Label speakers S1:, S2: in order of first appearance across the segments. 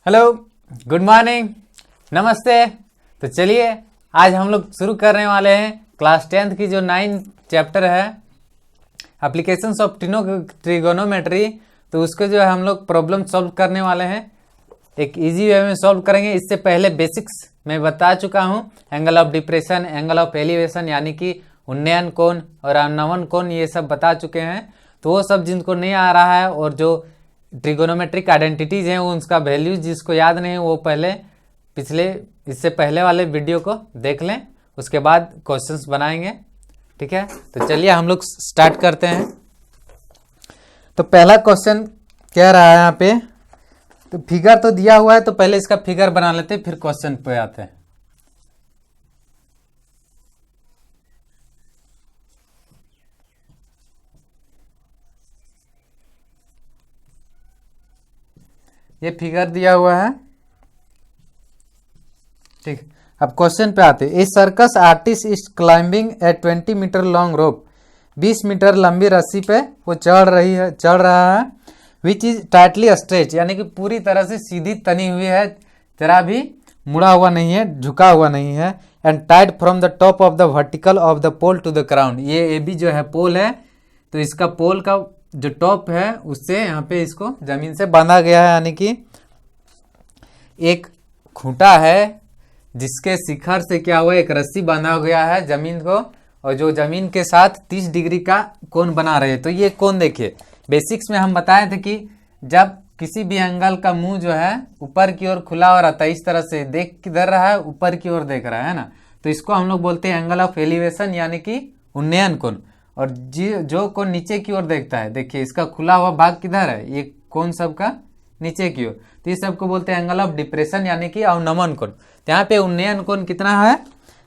S1: Hello, good morning, नमस्ते। तो चलिए आज हम लोग शुरू करने वाले हैं क्लास 10th की जो 9 चैप्टर है एप्लीकेशंस ऑफ ट्रिगोनोमेट्री। तो उसके जो है हम लोग प्रॉब्लम सॉल्व करने वाले हैं, एक इजी वे में सॉल्व करेंगे। इससे पहले बेसिक्स मैं बता चुका हूँ, angle of depression, angle of elevation यानी कि उन्नयन कोण और अवनमन कोण, ये सब बता चुके हैं। तो वो सब जिनको नहीं आ रहा है और जो ट्रिगोनोमेट्रिक आइडेंटिटीज हैं वो उसका वैल्यूज जिसको याद नहीं वो पहले इससे पहले वाले वीडियो को देख लें, उसके बाद क्वेश्चंस बनाएंगे। ठीक है, तो चलिए हम लोग स्टार्ट करते हैं। तो पहला क्वेश्चन कह रहा है यहाँ पे, तो फिगर तो दिया हुआ है तो पहले इसका फिगर बना लेते हैं, फिर क्वेश्चन पे आते हैं। ये फिगर दिया हुआ है, ठीक। अब क्वेश्चन पे आते हैं। A circus artist is climbing a 20 metre long rope, 20 metre लंबी रस्सी पे वो चढ़ रहा है, विच इज टाइटली स्ट्रेच यानी कि पूरी तरह से सीधी तनी हुई है, जरा भी मुड़ा हुआ नहीं है, झुका हुआ नहीं है। And tied from the top of the vertical of the pole to the ground. ये ए बी जो है पोल है, तो इसका पोल का जो टॉप है उससे यहाँ पे इसको जमीन से बांधा गया है, यानी कि एक खूंटा है जिसके शिखर से क्या हुआ, एक रस्सी बांधा गया है जमीन को, और जो जमीन के साथ 30 डिग्री का कोण बना रहे हैं। तो ये कोण देखिए, बेसिक्स में हम बताए थे कि जब किसी भी एंगल का मुंह जो है ऊपर की ओर खुला हो रहा था, इस तरह से देख किधर रहा है, ऊपर की ओर देख रहा है ना, तो इसको हम लोग बोलते हैं एंगल ऑफ एलिवेशन यानी कि उन्नयन कोण। और जो कोण नीचे की ओर देखता है, देखिए इसका खुला हुआ भाग किधर है, ये कोण सबका नीचे की ओर, तो इस सबको बोलते हैं एंगल ऑफ डिप्रेशन यानी कि अवनमन कोण। तो यहाँ पे उन्नयन कोण कितना है,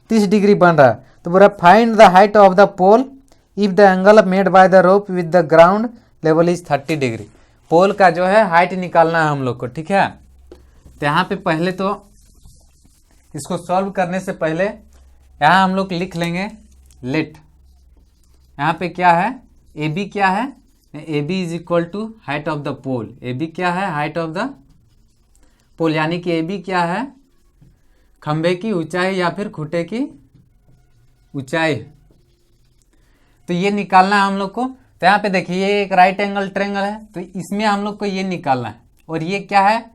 S1: 30 डिग्री बन रहा है। तो बोला find the height of the pole if the angle made by the rope with the ground level is 30 degree. Pole का जो है हाइट निकालना है हम लोग को, ठीक है। तो यहाँ पे पहले तो इसको सॉल्व करने से पहले यहाँ हम लोग लिख लेंगे लेट। यहाँ पे क्या है, ए बी क्या है, A B is equal to height of the pole. A B क्या है, हाइट ऑफ द पोल, यानी कि ए बी क्या है, खंबे की ऊंचाई या फिर खूंटे की ऊंचाई। तो ये निकालना है हम लोग को। तो यहाँ पे देखिए ये एक राइट एंगल ट्रायंगल है, तो इसमें हम लोग को ये निकालना है। और ये क्या है,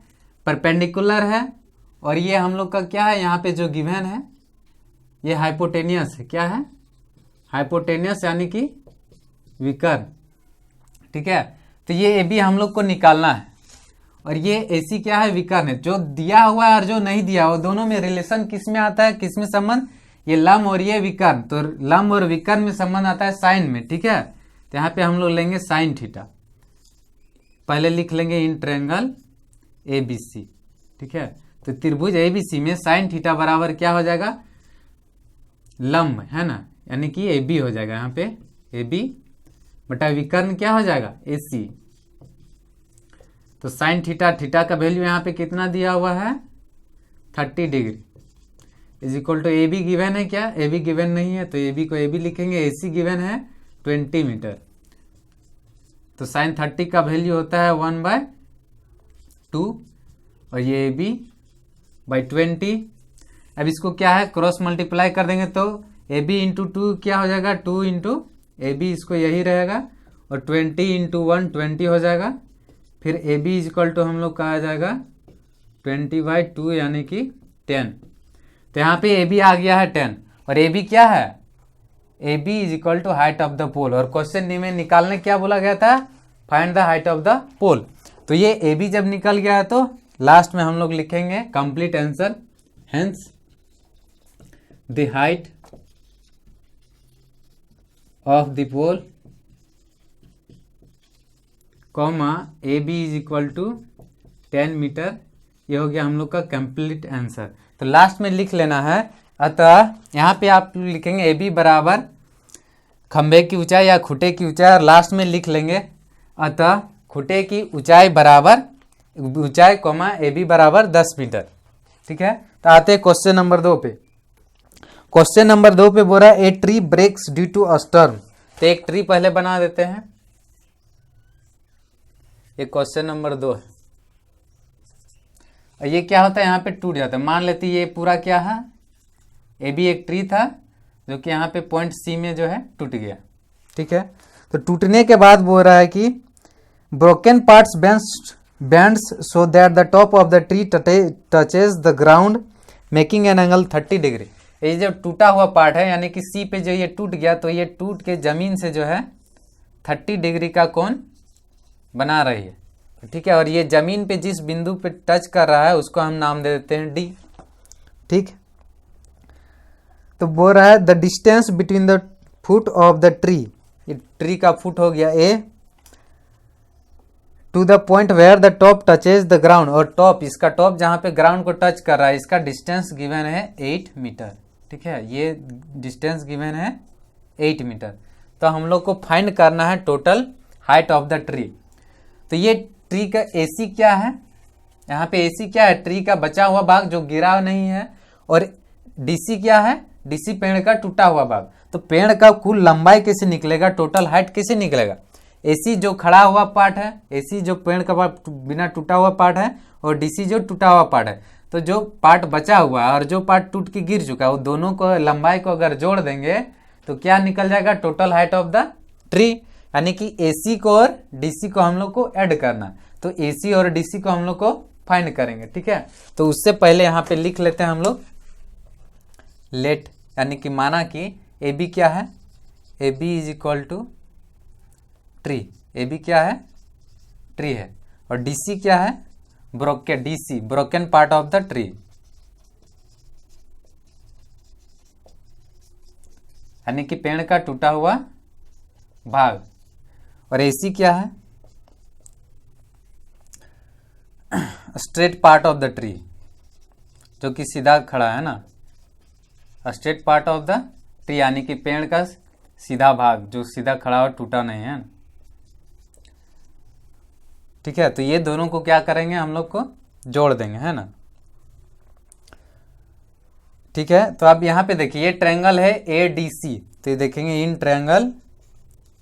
S1: परपेंडिकुलर है, और ये हम लोग का क्या है, यहाँ पे जो गिवन है ये हाइपोटेनियस है। क्या है, हाइपोटेनियस यानी कि विकर्ण, ठीक है। तो ये ए बी हम लोग को निकालना है, और ये एसी क्या है, विकर्ण है। जो दिया हुआ है और जो नहीं दिया हुआ, दोनों में रिलेशन किस में आता है, किस में संबंध, ये लंब और ये विकर्ण। तो लंब और विकर्ण में संबंध आता है साइन में, ठीक है। तो यहाँ पे हम लोग लेंगे साइन थीटा, पहले लिख लेंगे in triangle A B C, ठीक है। तो त्रिभुज ए बी सी में साइन थीटा बराबर क्या हो जाएगा, लंब है ना, यानी कि ए बी हो जाएगा। यहाँ पे ए बी बटा विकर्ण क्या हो जाएगा, ए सी। तो साइन थीटा, थीटा का वैल्यू यहाँ पे कितना दिया हुआ है, 30 degree is equal to A B given है। क्या ए बी गिवन नहीं है, तो ए बी को ए बी लिखेंगे, ए सी गिवन है 20 मीटर। तो साइन 30 का वैल्यू होता है 1/2, और ये ए बी बाई 20। अब इसको क्या है, क्रॉस मल्टीप्लाई कर देंगे तो ए बी इंटू 2 क्या हो जाएगा, 2 इंटू ए बी, इसको यही रहेगा, और 20 इंटू 1 20 हो जाएगा। फिर A B is equal to हम लोग का आ जाएगा 20/2 यानी कि 10। तो यहाँ पे ए बी आ गया है 10, और ए बी क्या है, A B is equal to height of the pole. और क्वेश्चन में निकालने क्या बोला गया था, find the height of the pole. तो ये ए बी जब निकल गया है तो लास्ट में हम लोग लिखेंगे complete answer, hence the height of the pole comma A B is equal to 10 metre. ये हो गया हम लोग का कंप्लीट आंसर। तो लास्ट में लिख लेना है, अतः यहाँ पे आप लिखेंगे ए बी बराबर खंबे की ऊंचाई या खूंटे की ऊंचाई, और लास्ट में लिख लेंगे अतः खूंटे की ऊंचाई बराबर ऊंचाई कॉमा ए बी बराबर 10 मीटर, ठीक है। तो आते हैं क्वेश्चन नंबर 2 पे। क्वेश्चन नंबर 2 पे बोल रहा है a tree breaks due to a storm. तो एक ट्री पहले बना देते हैं, ये क्वेश्चन नंबर 2 है। और ये क्या होता है, यहाँ पे टूट जाता है। मान लेते ये पूरा क्या है, ए भी एक ट्री था जो कि यहाँ पे पॉइंट सी में जो है टूट गया। ठीक है, तो टूटने के बाद बोल रहा है कि broken parts bends so that the top of the tree touches the ground making an angle 30 degree. ये जो टूटा हुआ पार्ट है यानी कि सी पे जो ये टूट गया, तो ये टूट के जमीन से जो है 30 डिग्री का कोण बना रही है। ठीक है, और ये जमीन पे जिस बिंदु पे टच कर रहा है उसको हम नाम दे देते हैं डी। ठीक, तो बोल रहा है the distance between the foot of the tree, ये ट्री का फुट हो गया A, to the point where the top touches the ground, और टॉप, इसका टॉप जहां पे ग्राउंड को टच कर रहा है, इसका डिस्टेंस गिवन है 8 मीटर। ठीक है, ये डिस्टेंस गिवन है 8 मीटर। तो हम लोग को फाइंड करना है total height of the tree. तो ये ट्री का एसी क्या है, यहाँ पे एसी क्या है, ट्री का बचा हुआ भाग जो गिरा नहीं है, और डीसी क्या है, डीसी पेड़ का टूटा हुआ भाग। तो पेड़ का कुल लंबाई कैसे निकलेगा, टोटल हाइट कैसे निकलेगा। एसी जो खड़ा हुआ पार्ट है, एसी जो पेड़ का बिना टूटा हुआ पार्ट है, और डीसी जो टूटा हुआ पार्ट है। तो जो पार्ट बचा हुआ है और जो पार्ट टूट के गिर चुका है, वो दोनों को लंबाई को अगर जोड़ देंगे तो क्या निकल जाएगा, total height of the tree. यानी कि एसी को और डीसी को हम लोग को ऐड करना, तो एसी और डीसी को हम लोग को फाइंड करेंगे। ठीक है, तो उससे पहले यहाँ पे लिख लेते हैं हम लोग लेट, यानी कि माना कि ए बी क्या है, A B is equal to tree, A B क्या है, ट्री है, और डीसी क्या है, broken, D C broken part of the tree, यानी कि पेड़ का टूटा हुआ भाग, और एसी क्या है, straight part of the tree, जो कि सीधा खड़ा है ना, straight part of the tree, यानी कि पेड़ का सीधा भाग जो सीधा खड़ा और टूटा नहीं है। ठीक है, तो ये दोनों को क्या करेंगे, हम लोग को जोड़ देंगे, है ना। ठीक है, तो अब यहाँ पे देखिए ये ट्रायंगल है ए डी सी, तो ये देखेंगे in triangle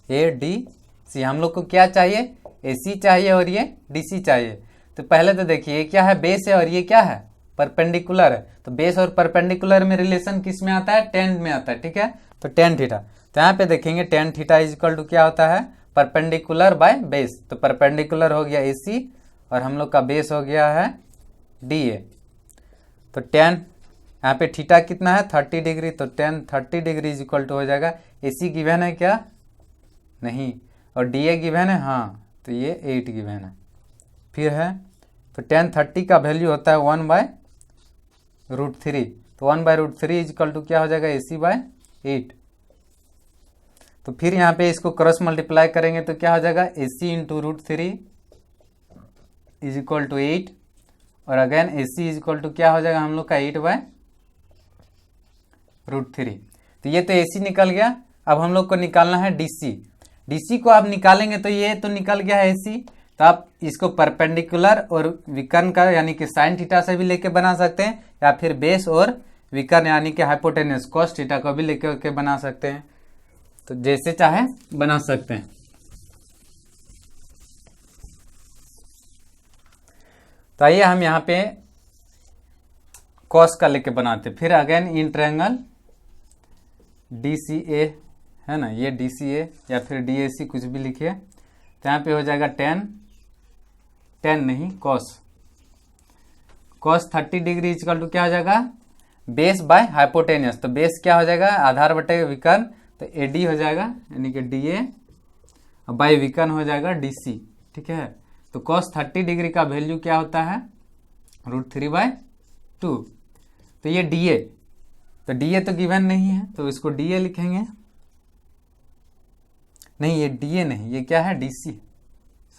S1: A D C हम लोग को क्या चाहिए, ए सी चाहिए और ये डी सी चाहिए। तो पहले तो देखिए ये क्या है, बेस है, और ये क्या है, परपेंडिकुलर है। तो बेस और परपेंडिकुलर में रिलेशन किस में आता है, टेन में आता है। ठीक है, तो टेन थीटा, तो यहाँ पे देखेंगे tan theta is equal to क्या होता है, परपेंडिकुलर बाय बेस। तो परपेंडिकुलर हो गया AC और हम लोग का बेस हो गया है DA। तो टेन यहाँ पे थीटा कितना है, 30 डिग्री, तो tan 30 degree is equal to हो जाएगा, AC गिवन है क्या, नहीं, और DA गिवन है, हाँ, तो ये 8 गिवन है। फिर है तो टेन 30 का वैल्यू होता है 1/√3, तो 1/√3 इज इक्वल टू क्या हो जाएगा, AC/8। तो फिर यहाँ पे इसको क्रॉस मल्टीप्लाई करेंगे तो क्या हो जाएगा, AC into √3 is equal to 8, और again AC is equal to क्या हो जाएगा हम लोग का 8/√3। तो ये तो AC निकल गया। अब हम लोग को निकालना है DC। DC को आप निकालेंगे तो ये तो निकल गया है AC, तो आप इसको परपेंडिकुलर और विकर्ण का यानी कि साइन थीटा से भी लेके बना सकते हैं, या फिर बेस और विकर्ण यानी कि हाइपोटेन्यूस कॉस थीटा को भी लेके के बना सकते हैं। तो जैसे चाहे बना सकते हैं। तो आइए हम यहाँ पे कॉस का लेके बनाते, फिर अगेन इन ट्रायंगल DCA है ना, ये DCA या फिर DAC कुछ भी लिखिए। तो यहाँ पे हो जाएगा tan cos 30 degree equal to क्या हो जाएगा, बेस बाय हाइपोटेनियस। तो बेस क्या हो जाएगा, आधार बटे विकर्ण, तो AD हो जाएगा यानी कि DA, बाय विकर्ण हो जाएगा DC। ठीक है, तो कॉस 30 डिग्री का वैल्यू क्या होता है, √3/2। तो ये DA, तो DA तो गिवन नहीं है तो इसको DA लिखेंगे, नहीं ये DA नहीं, ये क्या है DC,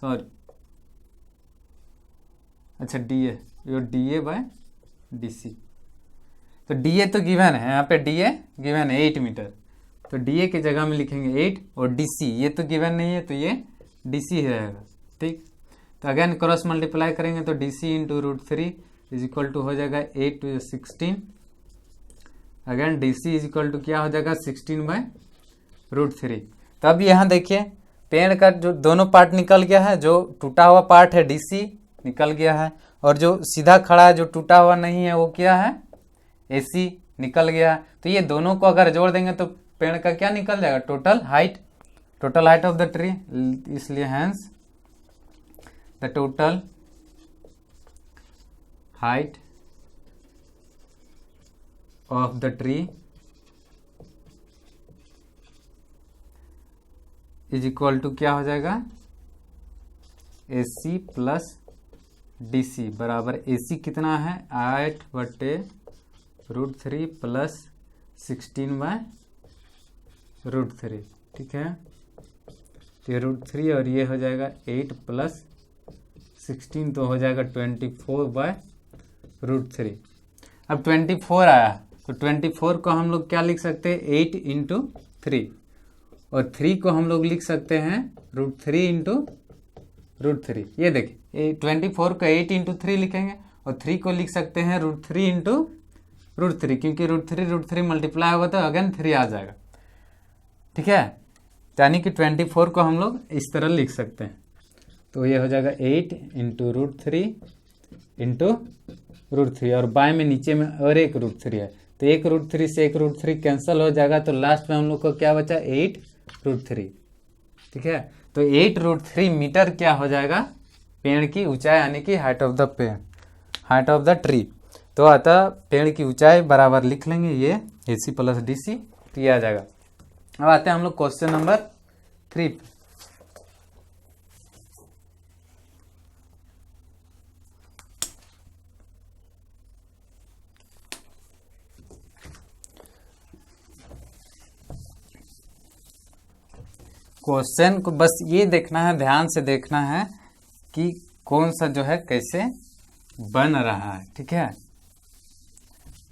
S1: सॉरी, अच्छा DA, ये DA/DC। तो DA तो गिवन है, यहाँ पे DA गिवन है 8 मीटर, तो DA की जगह में लिखेंगे 8, और DC ये तो गिवन नहीं है तो ये DC रहेगा। ठीक, तो अगेन क्रॉस मल्टीप्लाई करेंगे तो DC into √3 is equal to हो जाएगा 8 to 16, again DC is equal to क्या हो जाएगा 16/√3। तो अब यहाँ देखिए पेड़ का जो दोनों पार्ट निकल गया है, जो टूटा हुआ पार्ट है DC निकल गया है, और जो सीधा खड़ा है जो टूटा हुआ नहीं है वो क्या है, AC निकल गया। तो ये दोनों को अगर जोड़ देंगे तो पेड़ का क्या निकल जाएगा, total height of the tree. इसलिए hence the total height of the tree is equal to क्या हो जाएगा, AC प्लस DC बराबर AC कितना है 8/√3 प्लस 16/√3। ठीक है, तो ये √3 और ये हो जाएगा 8 प्लस 16 तो हो जाएगा 24/√3। अब 24 आया तो 24 को हम लोग क्या लिख सकते हैं, 8 इंटू 3, और 3 को हम लोग लिख सकते हैं √3 इंटू √3। ये देखिए 24 को 8 इंटू 3 लिखेंगे और 3 को लिख सकते हैं √3 इंटू √3, क्योंकि √3 मल्टीप्लाई होगा तो अगेन 3 आ जाएगा। ठीक है, यानी कि 24 को हम लोग इस तरह लिख सकते हैं। तो ये हो जाएगा 8 इंटू √3 इंटू √3, और बाएं में नीचे में और एक √3 है, तो एक √3 से एक √3 कैंसिल हो जाएगा, तो लास्ट में हम लोग को क्या बचा, 8√3। ठीक है, तो 8√3 मीटर क्या हो जाएगा, पेड़ की ऊंचाई, यानी कि हाइट ऑफ द ट्री। तो अतः पेड़ की ऊंचाई बराबर लिख लेंगे ये AC प्लस DC, तो ये आ जाएगा। अब आते हैं हम लोग क्वेश्चन नंबर 3 पे। क्वेश्चन को बस ये देखना है, ध्यान से देखना है कि कौन सा जो है कैसे बन रहा है। ठीक है,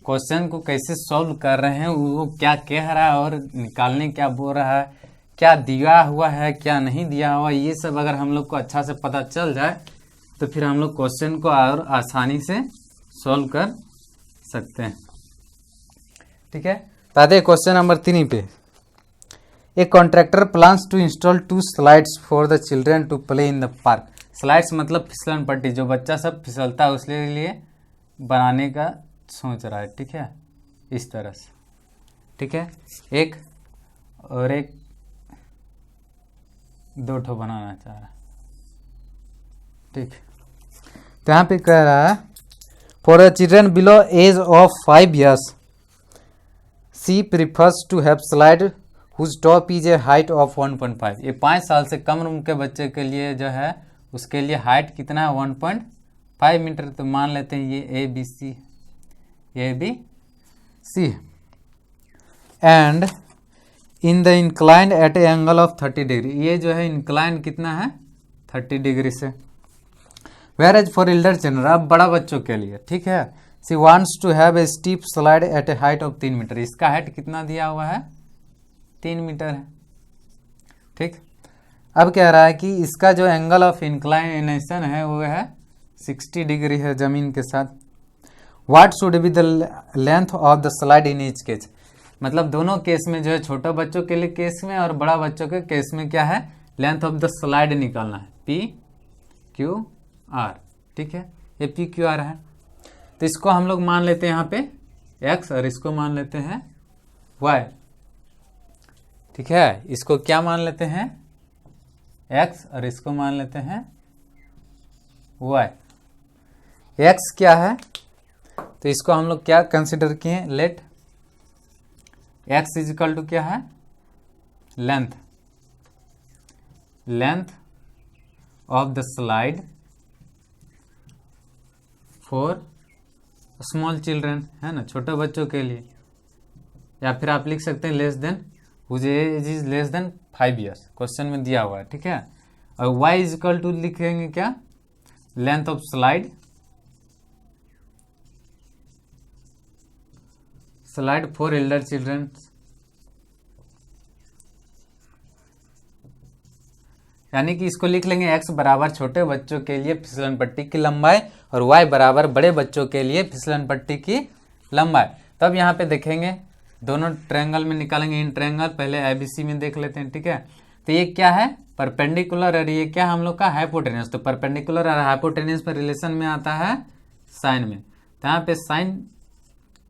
S1: क्वेश्चन को कैसे सॉल्व कर रहे हैं, वो क्या कह रहा है और निकालने क्या बोल रहा है, क्या दिया हुआ है क्या नहीं दिया हुआ, ये सब अगर हम लोग को अच्छा से पता चल जाए तो फिर हम लोग क्वेश्चन को और आसानी से सॉल्व कर सकते हैं। ठीक है, तो आते हैं क्वेश्चन नंबर 3 पे। A contractor plans to install 2 slides for the children to play in the park. Slides मतलब फिसलन पट्टी, जो बच्चा सब फिसलता है उसके लिए बनाने का सोच रहा है। ठीक है, इस तरह से। ठीक है, एक और एक 2 ठो बनाना चाह रहा है। ठीक, तो यहाँ पे कह रहा है for the children below age of 5 years she prefers to have slide whose top is a height of 1.5। ये 5 साल से कम उम्र के बच्चे के लिए जो है उसके लिए हाइट कितना है, 1.5 मीटर। तो मान लेते हैं ये ABC and in the inclined at angle of 30 degree. ये जो है इंक्लाइंड कितना है, 30 डिग्री से। Where age for elder children, अब बड़ा बच्चों के लिए। ठीक है, she wants to have a steep slide at a height of 3 metre. इसका हाइट कितना दिया हुआ है, 3 मीटर है। ठीक, अब कह रहा है कि इसका जो एंगल ऑफ इंक्लाइनेशन है वो है 60 डिग्री है जमीन के साथ। What should be the length of the slide in each case. मतलब दोनों केस में जो है, छोटे बच्चों के लिए केस में और बड़ा बच्चों के केस में क्या है, लेंथ ऑफ द स्लाइड निकालना है, PQR। ठीक है, ये PQR है। तो इसको हम लोग मान लेते हैं यहाँ पे X और इसको मान लेते हैं Y। ठीक है, इसको क्या मान लेते हैं, X और इसको मान लेते हैं Y। X क्या है, तो इसको हम लोग क्या कंसिडर किए, let X is equal to क्या है, length of the slide for small children, है ना, छोटे बच्चों के लिए। या फिर आप लिख सकते हैं less than, whose age is less than 5 years, question में दिया हुआ है। ठीक है, और Y इज इक्वल टू लिखेंगे क्या, length of slide for elder children. यानी कि इसको लिख लेंगे X बराबर छोटे बच्चों के लिए फिसलन पट्टी की लंबाई और Y बराबर बड़े बच्चों के लिए फिसलन पट्टी की लंबाई। तब यहाँ पे देखेंगे दोनों ट्रायंगल में निकालेंगे इन ट्रायंगल, पहले ABC में देख लेते हैं। ठीक है, तो ये क्या है, परपेंडिकुलर और ये क्या हम लोग का हाइपोटेनियस। तो परपेंडिकुलर और हाइपोटेनियस में रिलेशन में आता है साइन में। तो यहाँ पे साइन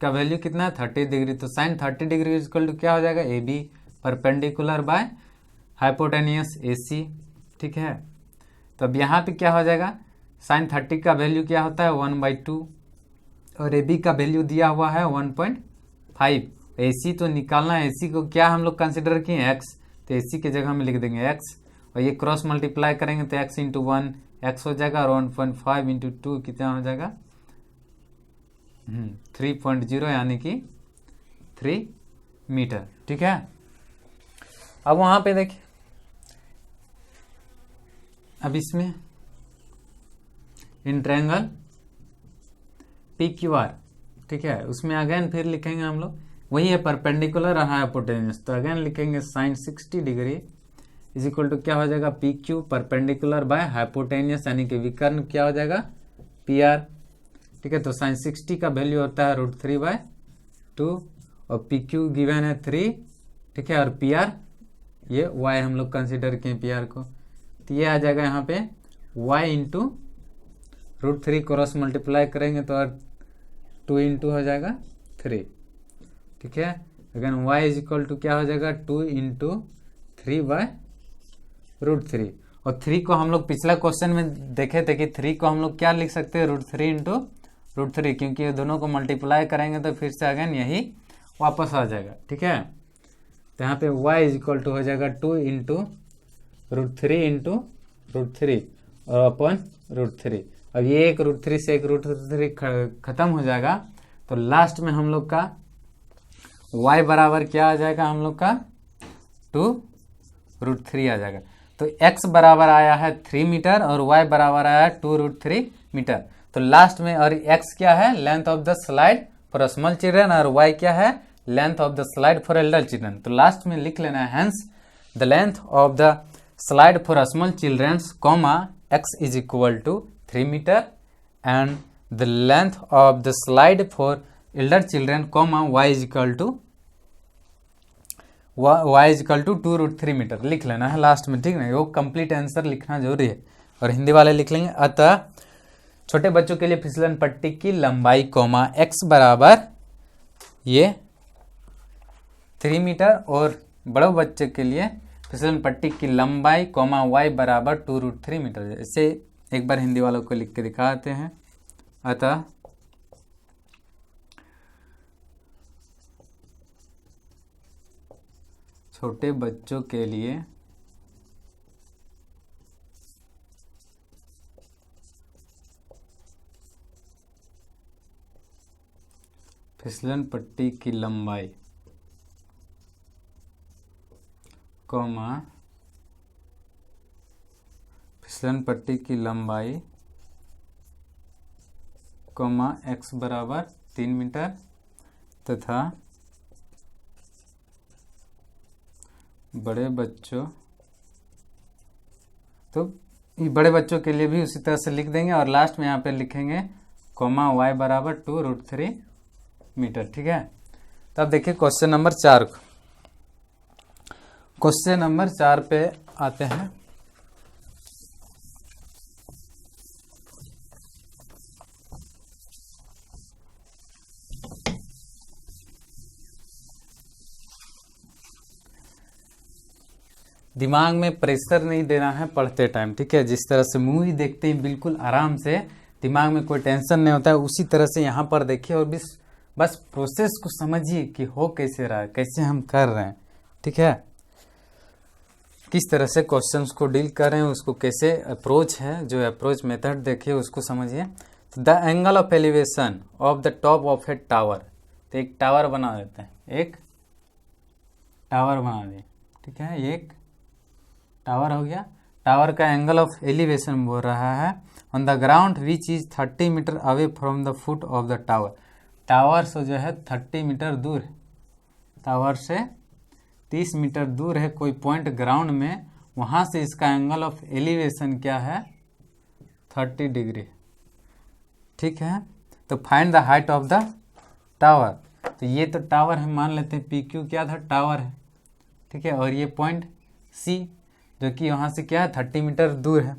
S1: का वैल्यू कितना है 30 डिग्री। तो साइन 30 डिग्री इक्वल टू क्या हो जाएगा A B perpendicular by hypotenuse A C. ठीक है, तो अब यहाँ पे क्या हो जाएगा साइन 30 का वैल्यू क्या होता है 1/2 और ए बी का वैल्यू दिया हुआ है 1.5। ए सी तो निकालना है, ए सी को क्या हम लोग कंसिडर किए एक्स, तो ए सी के जगह में लिख देंगे एक्स और ये क्रॉस मल्टीप्लाई करेंगे तो x इंटू 1 एक्स हो जाएगा और 1.5 इंटू 2 कितना हो जाएगा 3.0 यानी कि 3 मीटर। ठीक है, अब वहां पे देखिए अब इसमें in triangle P Q R, ठीक है, उसमें अगेन फिर लिखेंगे हम लोग वही है परपेंडिकुलर और हाइपोटेन्यूस। तो अगेन लिखेंगे sine 60 degree is equal to क्या हो जाएगा P Q perpendicular by hypotenuse यानी कि विकर्ण क्या हो जाएगा पी आर। ठीक है, तो साइन 60 का वैल्यू होता है √3/2 और पी क्यू गिवन है 3। ठीक है, और पी आर ये y हम लोग कंसिडर किए पी आर को, तो ये आ जाएगा यहाँ पे y इंटू √3 क्रॉस मल्टीप्लाई करेंगे तो 2 इंटू हो जाएगा 3। ठीक है, again y is equal to क्या हो जाएगा 2 इंटू 3/√3 और 3 को हम लोग पिछला क्वेश्चन में देखे थे कि 3 को हम लोग क्या लिख सकते हैं √3 इंटू √3 क्योंकि ये दोनों को मल्टीप्लाई करेंगे तो फिर से अगेन यही वापस आ जाएगा। ठीक है, तो यहाँ पे y इज इक्वल टू हो जाएगा 2 इंटू √3 इंटू √3 और अपॉन √3। अब ये एक √3 से एक √3 खत्म हो जाएगा तो लास्ट में हम लोग का y बराबर क्या आ जाएगा हम लोग का 2√3 आ जाएगा। तो x बराबर आया है 3 मीटर और y बराबर आया है 2√3 मीटर। तो लास्ट में और x क्या है length of the slide for small children और y क्या है length of the slide for elder children. तो लास्ट में लिख लेना है hence the length of the slide for small childrens comma x is equal to 3 metre and the length of the slide for elder children comma y is equal to 2√3 metre लिख लेना है last में। ठीक है, वो complete answer लिखना जरूरी है और हिंदी वाले लिख लेंगे। अतः छोटे बच्चों के लिए फिसलन पट्टी की लंबाई कॉमा x बराबर ये 3 मीटर और बड़े बच्चे के लिए फिसलन पट्टी की लंबाई कॉमा y बराबर 2√3 मीटर। इसे एक बार हिंदी वालों को लिख के दिखाते हैं। अतः छोटे बच्चों के लिए फिसलन पट्टी की लंबाई कॉमा फिसलन पट्टी की लंबाई कॉमा x बराबर 3 मीटर तथा बड़े बच्चों तो बड़े बच्चों के लिए भी उसी तरह से लिख देंगे और लास्ट में यहाँ पे लिखेंगे कॉमा y बराबर 2√3 मीटर। ठीक है, तो अब देखिए क्वेश्चन नंबर 4 को। क्वेश्चन नंबर 4 पे आते हैं। दिमाग में प्रेशर नहीं देना है पढ़ते टाइम। ठीक है, जिस तरह से मूवी देखते ही बिल्कुल आराम से दिमाग में कोई टेंशन नहीं होता है उसी तरह से यहाँ पर देखिए और बस प्रोसेस को समझिए कि हो कैसे रहा है, कैसे हम कर रहे हैं। ठीक है, किस तरह से क्वेश्चंस को डील कर रहे हैं, उसको कैसे अप्रोच है, जो अप्रोच मेथड देखिए उसको समझिए। तो the angle of elevation of the top of A tower, तो एक टावर बना देते हैं, एक टावर बना दिए। ठीक है, एक टावर हो गया। टावर का एंगल ऑफ एलिवेशन बोल रहा है on the ground which is 30 metre away from the foot of the tower. Tower से जो है 30 मीटर दूर है, टावर से 30 मीटर दूर है कोई पॉइंट ग्राउंड में, वहां से इसका एंगल ऑफ एलिवेशन क्या है 30 डिग्री। ठीक है, तो find the height of the tower. तो ये तो टावर है, मान लेते हैं पी क्यू क्या था टावर है। ठीक है, और ये पॉइंट सी, जो कि वहाँ से क्या है 30 मीटर दूर है,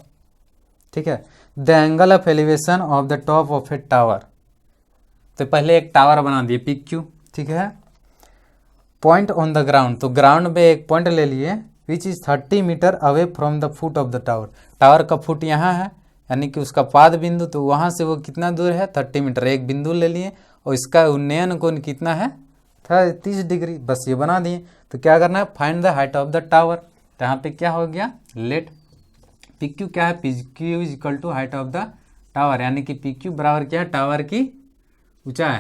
S1: ठीक है। The angle of elevation of the top of A tower, तो पहले एक टावर बना दिए पी क्यू, ठीक है। पॉइंट ऑन द ग्राउंड, तो ग्राउंड पे एक पॉइंट ले लिए which is 30 metre away from the foot of the tower, tower का फुट यहाँ है यानी कि उसका पाद बिंदु, तो वहाँ से वो कितना दूर है 30 मीटर, एक बिंदु ले लिए और इसका उन्नयन कोण कितना है 30 डिग्री, बस ये बना दिए। तो क्या करना है, find the height of the tower, तो यहाँ पे क्या हो गया, लेट पी क्यू क्या है, P Q is equal to height of the tower, यानी कि पी क्यू बराबर क्या है, टावर की ऊंचाई,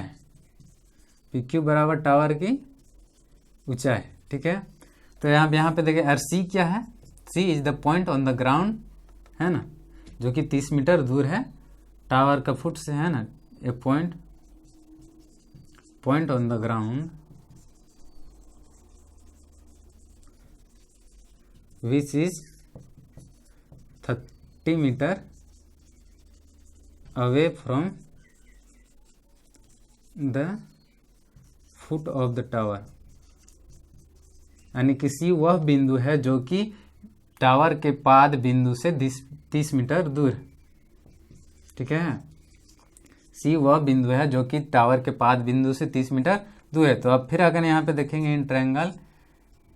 S1: पी क्यू बराबर टावर की ऊंचाई, ठीक है। तो यहाँ पे देखिए और सी क्या है, C is the point on the ground, है ना, जो कि 30 मीटर दूर है टावर का फुट से, है ना, a point on the ground which is 30 metre away from the foot of the tower, यानी कि सी वह बिंदु है जो कि टावर के पाद बिंदु से 30 मीटर दूर, ठीक है। सी वह बिंदु है जो कि टावर के पाद बिंदु से 30 मीटर दूर है। तो अब फिर अगर यहाँ पे देखेंगे in triangle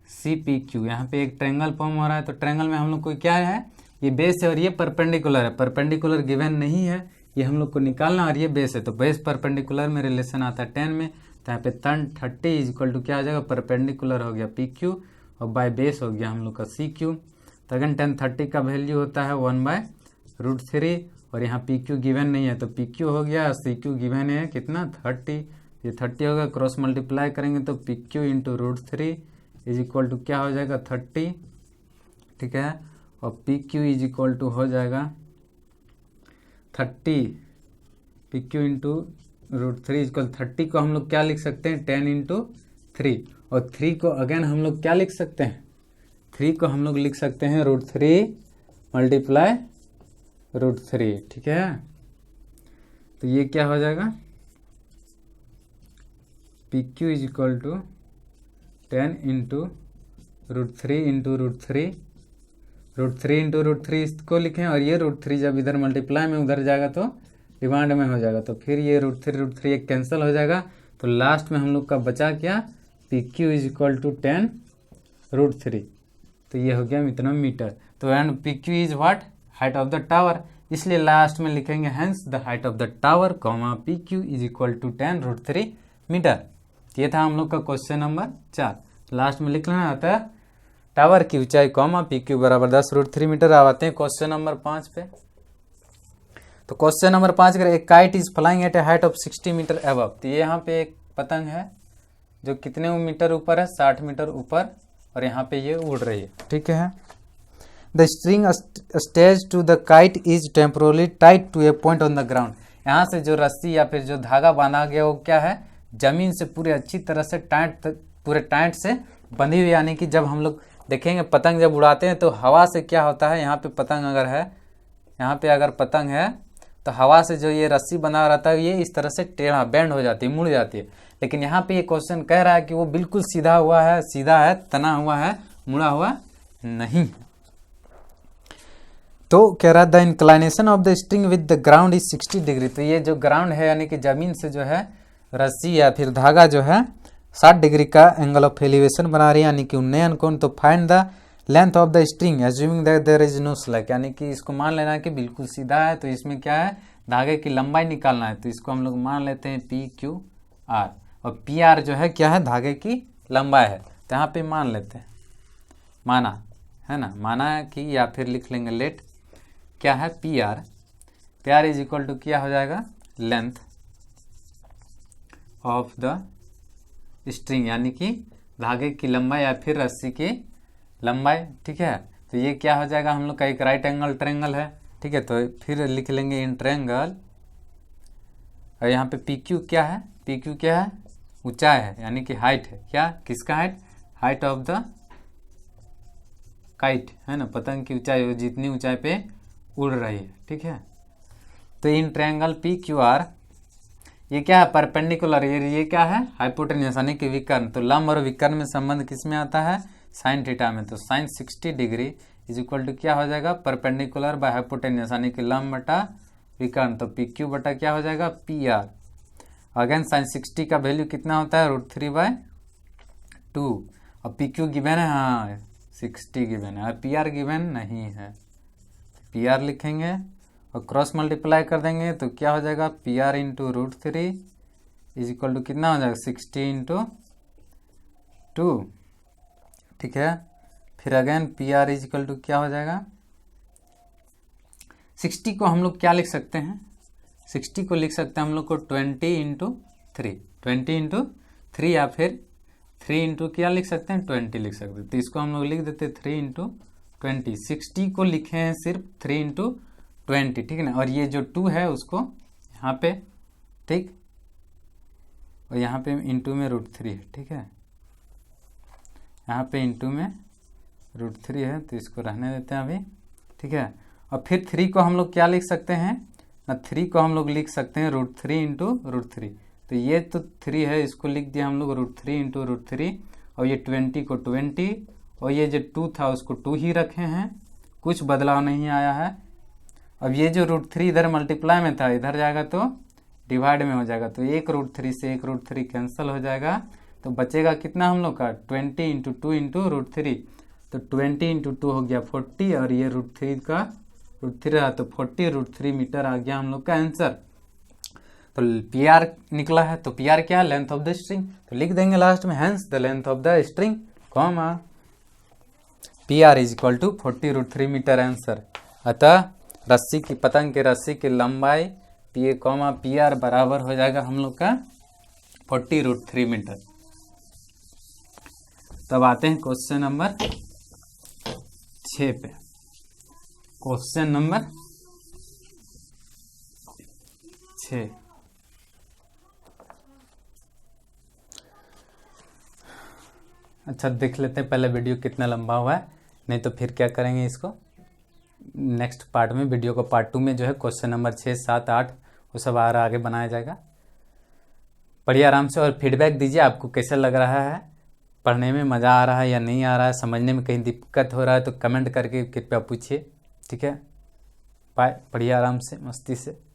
S1: C P Q, यहाँ पे एक ट्रायंगल फॉर्म हो रहा है, तो ट्रायंगल में हम लोग को क्या है, ये बेस है और ये परपेंडिकुलर है, परपेंडिकुलर गिवन नहीं है, ये हम लोग को निकालना, और ये बेस है, तो बेस परपेंडिकुलर में रिलेशन आता है 10 में, तो यहाँ पे tan 30 इज इक्वल टू क्या आ जाएगा, परपेंडिकुलर हो गया पी क्यू और बाय बेस हो गया हम लोग का सी क्यू। तो अगेन tan 30 का वैल्यू होता है 1/√3 और यहाँ पी क्यू गिवन नहीं है, तो पी क्यू हो गया, सी क्यू गिवन है कितना 30, ये 30 होगा, क्रॉस मल्टीप्लाई करेंगे तो P Q into √3 is equal to क्या हो जाएगा 30, ठीक है। और P Q is equal to हो जाएगा 30, पी क्यू इंटू √3 इक्वल 30 को हम लोग क्या लिख सकते हैं 10 इंटू 3, और 3 को अगेन हम लोग क्या लिख सकते हैं, 3 को हम लोग लिख सकते हैं √3 मल्टीप्लाई √3, ठीक है। तो ये क्या हो जाएगा, P Q is equal to 10 into √3 into √3, √3 into √3 इसको लिखें, और ये √3 जब इधर मल्टीप्लाई में उधर जाएगा तो डिमांड में हो जाएगा, तो फिर ये √3 एक कैंसिल हो जाएगा, तो लास्ट में हम लोग का बचा क्या, P Q is equal to 10 √3, तो ये हो गया इतना मीटर। तो and P Q is what, height of the tower, इसलिए लास्ट में लिखेंगे hence the height of the tower comma P Q is equal to 10 √3 metre. ये था हम लोग का क्वेश्चन नंबर 4। लास्ट में लिख लेना आता है टावर की ऊंचाई कॉमा पी क्यू बराबर 10 √3 मीटर। अब आते हैं क्वेश्चन नंबर 5 पे। तो क्वेश्चन नंबर 5 करें, एक kite is flying at a height of 60 metre above, तो ये यहाँ पे एक पतंग है जो कितने मीटर ऊपर है 60 मीटर ऊपर, और यहाँ पे ये उड़ रही है, ठीक है। The string attached to the kite is temporarily tied to a point on the ground, यहाँ से जो रस्सी या फिर जो धागा बांधा गया वो क्या है, जमीन से पूरे अच्छी तरह से पूरे टाइट से बंधी हुई, यानी कि जब हम लोग देखेंगे पतंग जब उड़ाते हैं तो हवा से क्या होता है, यहाँ पे पतंग अगर है, यहाँ पे अगर पतंग है तो हवा से जो ये रस्सी बना रहता है ये इस तरह से टेढ़ा बैंड हो जाती है, मुड़ जाती है, लेकिन यहाँ पे ये क्वेश्चन कह रहा है कि वो बिल्कुल सीधा हुआ है, सीधा है, तना हुआ है, मुड़ा हुआ नहीं। तो कह रहा है the inclination of the string with the ground is 60 degree, तो ये जो ग्राउंड है यानी कि जमीन से जो है रस्सी या फिर धागा जो है 60 डिग्री का एंगल ऑफ एलिवेशन बना रही है, यानी कि उन्नयन कोण। तो find the length of the string assuming that there is no slack, यानी कि इसको मान लेना है कि बिल्कुल सीधा है, तो इसमें क्या है धागे की लंबाई निकालना है, तो इसको हम लोग मान लेते हैं पी क्यू आर, और पी आर जो है क्या है धागे की लंबाई है, तो यहाँ पे मान लेते हैं, माना है ना, माना है कि, या फिर लिख लेंगे लेट क्या है P R is equal to क्या हो जाएगा लेंथ ऑफ द स्ट्रिंग, यानी कि धागे की लंबाई या फिर रस्सी की लंबाई, ठीक है। तो ये क्या हो जाएगा हम लोग का एक राइट एंगल ट्रायंगल है, ठीक है, तो फिर लिख लेंगे इन ट्रायंगल, और यहाँ पे पी क्यू क्या है, पी क्यू क्या है ऊंचाई है, यानी कि हाइट है, क्या किसका height, height of the kite, है ना, पतंग की ऊंचाई जितनी ऊंचाई पे उड़ रही है, ठीक है। तो in triangle P Q R ये क्या है परपेंडिकुलर, ये क्या है हाइपोटेन्यूस यानी कि विकर्ण, तो लंब और विकर्ण में संबंध किस में आता है साइन थीटा में, तो sine 60 degree is equal to क्या हो जाएगा, परपेंडिकुलर बाय हाइपोटेन्यूस यानी कि लंब बटा विकर्ण, तो पी क्यू बटा क्या हो जाएगा, पी आर। अगेन साइन 60 का वैल्यू कितना होता है, √3/2। और पी क्यू गिवन है, हाँ 60 गिवन है, और पी आर गिवन नहीं है, पी आर लिखेंगे और क्रॉस मल्टीप्लाई कर देंगे तो क्या हो जाएगा, P R into √3 is equal to कितना हो जाएगा, 60 इंटू 2, ठीक है। फिर again P R is equal to क्या हो जाएगा, 60 को हम लोग क्या लिख सकते हैं, 60 को लिख सकते हैं हम लोग को 20 इंटू 3, 20 इंटू 3 या फिर 3 इंटू क्या लिख सकते हैं, 20 लिख सकते हैं। तो इसको हम लोग लिख देते हैं 3 इंटू 20। 60 को लिखे हैं सिर्फ 3 इंटू 20, ठीक है ना। और ये जो 2 है उसको यहाँ पे, ठीक, और यहाँ पे इंटू में √3 है, ठीक है, यहाँ पे इंटू में √3 है, तो इसको रहने देते हैं अभी, ठीक है। और फिर 3 को हम लोग क्या लिख सकते हैं ना, 3 को हम लोग लिख सकते हैं √3 इंटू √3। तो ये तो 3 है, इसको लिख दिया हम लोग √3 इंटू √3, और ये 20 को 20, और ये जो 2 था उसको 2 ही रखे हैं, कुछ बदलाव नहीं आया है। अब ये जो √3 इधर मल्टीप्लाई में था, इधर जाएगा तो डिवाइड में हो जाएगा, तो एक √3 से एक √3 कैंसिल हो जाएगा, तो बचेगा कितना हम लोग का, 20 इंटू 2 इंटू √3, तो 20 इंटू 2 हो गया 40, और ये √3 का √3 रहा तो 40 √3 मीटर आ गया हम लोग का आंसर। तो पी आर निकला है, तो पी आर क्या, लेंथ ऑफ द स्ट्रिंग, तो लिख देंगे लास्ट में hence the length of the string, comma P R is equal to 40 √3 metre answer. अतः रस्सी की, पतंग की रस्सी की लंबाई पी आर बराबर हो जाएगा हम लोग का 40 √3 मीटर। तब आते हैं क्वेश्चन नंबर 6 पे। क्वेश्चन नंबर 6, अच्छा देख लेते हैं पहले वीडियो कितना लंबा हुआ है, नहीं तो फिर क्या करेंगे, इसको नेक्स्ट पार्ट में, वीडियो को पार्ट 2 में जो है क्वेश्चन नंबर 6, 7, 8 वो सब आगे बनाया जाएगा। पढ़िए आराम से और फीडबैक दीजिए, आपको कैसा लग रहा है, पढ़ने में मज़ा आ रहा है या नहीं आ रहा है, समझने में कहीं दिक्कत हो रहा है तो कमेंट करके कृपया पूछिए, ठीक है। बाय, पढ़िए आराम से मस्ती से।